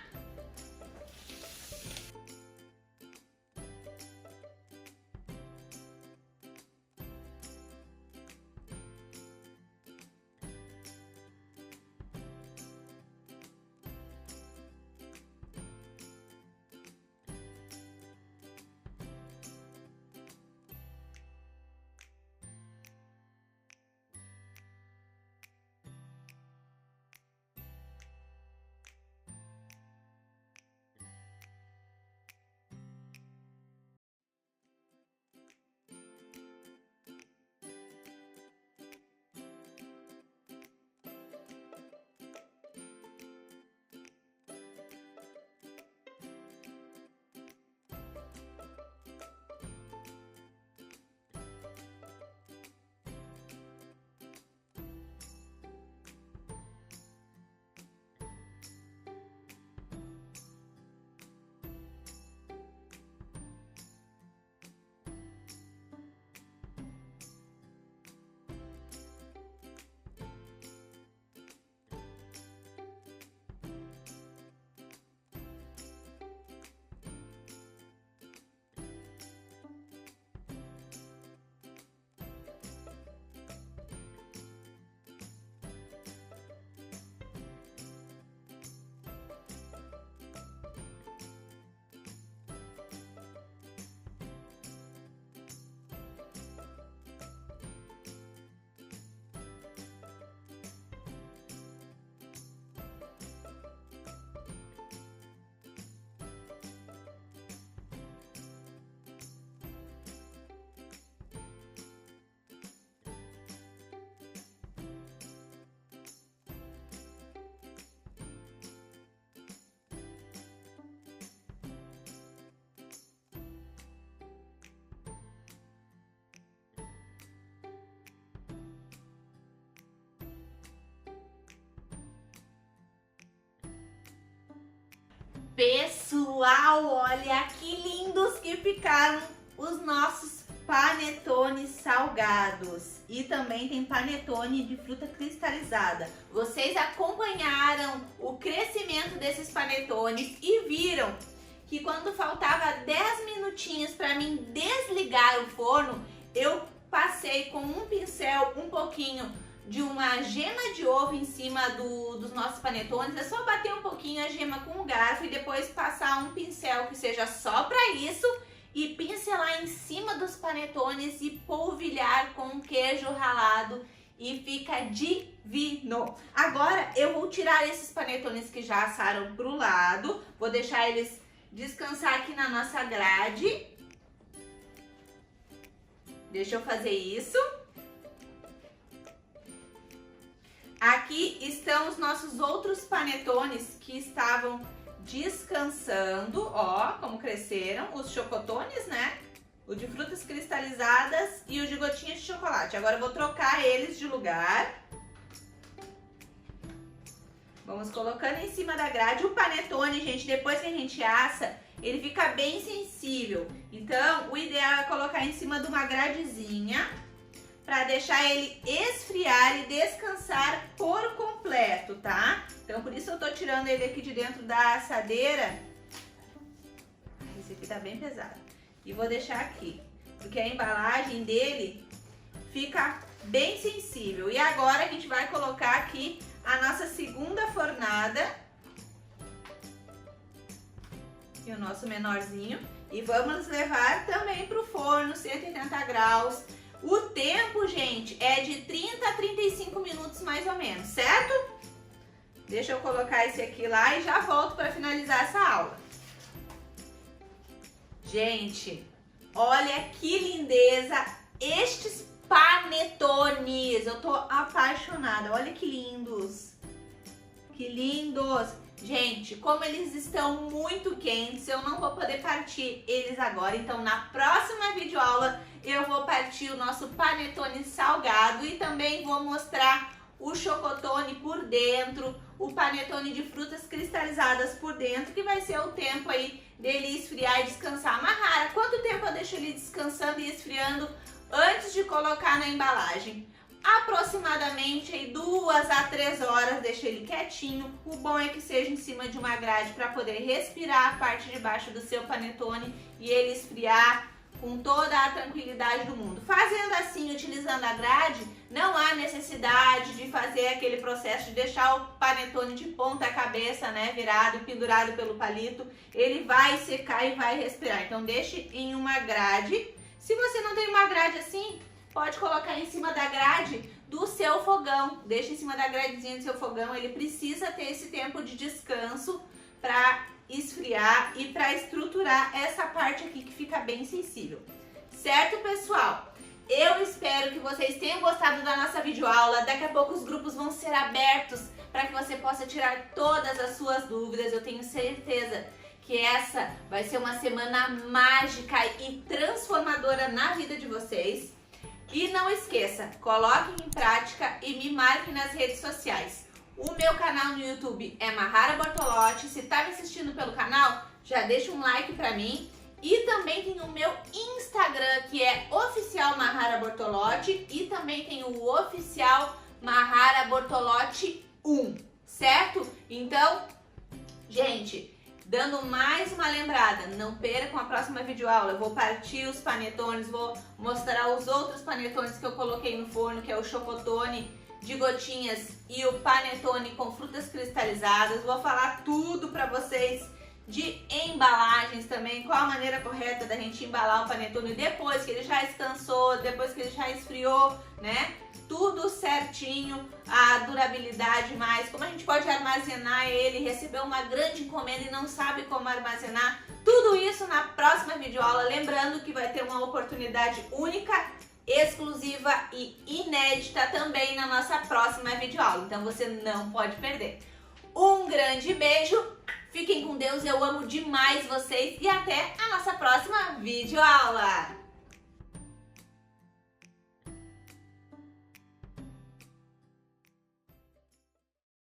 S1: Pessoal, olha que lindos que ficaram os nossos panetones salgados. E também tem panetone de fruta cristalizada. Vocês acompanharam o crescimento desses panetones e viram que quando faltava 10 minutinhos para mim desligar o forno, eu passei com um pincel um pouquinho de uma gema de ovo em cima dos nossos panetones. É só bater um pouquinho a gema com o garfo e depois passar um pincel que seja só para isso e pincelar em cima dos panetones e polvilhar com queijo ralado e fica divino. Agora eu vou tirar esses panetones que já assaram pro lado, vou deixar eles descansar aqui na nossa grade. Deixa eu fazer isso. Aqui estão os nossos outros panetones que estavam descansando, ó, como cresceram, os chocotones, né? o de frutas cristalizadas e o de gotinhas de chocolate. Agora eu vou trocar eles de lugar. Vamos colocando em cima da grade. O panetone, gente, depois que a gente assa, ele fica bem sensível. Então, o ideal é colocar em cima de uma gradezinha para deixar ele esfriar e descansar por completo, tá? Então, por isso eu tô tirando ele aqui de dentro da assadeira. Esse aqui tá bem pesado. E vou deixar aqui, porque a embalagem dele fica bem sensível. E agora a gente vai colocar aqui a nossa segunda fornada e o nosso menorzinho, e vamos levar também para o forno 180 graus. O tempo, gente, é de 30 a 35 minutos mais ou menos, certo? Deixa eu colocar esse aqui lá e já volto para finalizar essa aula. Gente, olha que lindeza estes panetones, eu tô apaixonada, olha que lindos, que lindos. Gente, como eles estão muito quentes, eu não vou poder partir eles agora, então na próxima videoaula eu vou partir o nosso panetone salgado e também vou mostrar o chocotone por dentro, o panetone de frutas cristalizadas por dentro, que vai ser o tempo aí dele esfriar e descansar. Mahara, quanto tempo eu deixo ele descansando e esfriando antes de colocar na embalagem? Aproximadamente aí 2 a 3 horas, deixa ele quietinho. O bom é que seja em cima de uma grade para poder respirar a parte de baixo do seu panetone e ele esfriar com toda a tranquilidade do mundo. Fazendo assim, utilizando a grade, não há necessidade de fazer aquele processo de deixar o panetone de ponta cabeça, né, virado, pendurado pelo palito. Ele vai secar e vai respirar. Então deixe em uma grade. Se você não tem uma grade assim, pode colocar em cima da grade do seu fogão. Deixa em cima da gradezinha do seu fogão. Ele precisa ter esse tempo de descanso para esfriar e para estruturar essa parte aqui que fica bem sensível. Certo, pessoal? Eu espero que vocês tenham gostado da nossa videoaula. Daqui a pouco os grupos vão ser abertos para que você possa tirar todas as suas dúvidas. Eu tenho certeza que essa vai ser uma semana mágica e transformadora na vida de vocês. E não esqueça, coloque em prática e me marque nas redes sociais. O meu canal no YouTube é Mahara Bortolotti. Se tá me assistindo pelo canal, já deixa um like pra mim. E também tem o meu Instagram, que é Oficial Mahara Bortolotti. E também tem o Oficial Mahara Bortolotti 1, certo? Então, gente, dando mais uma lembrada, não percam a próxima videoaula. Eu vou partir os panetones, vou mostrar os outros panetones que eu coloquei no forno, que é o chocotone de gotinhas e o panetone com frutas cristalizadas. Vou falar tudo pra vocês de embalagens também, qual a maneira correta da gente embalar o panetone depois que ele já descansou, depois que ele já esfriou, né? Tudo certinho, a durabilidade mais, como a gente pode armazenar ele, recebeu uma grande encomenda e não sabe como armazenar. Tudo isso na próxima videoaula, lembrando que vai ter uma oportunidade única, exclusiva e inédita também na nossa próxima videoaula, então você não pode perder. Um grande beijo, fiquem com Deus, eu amo demais vocês e até a nossa próxima videoaula!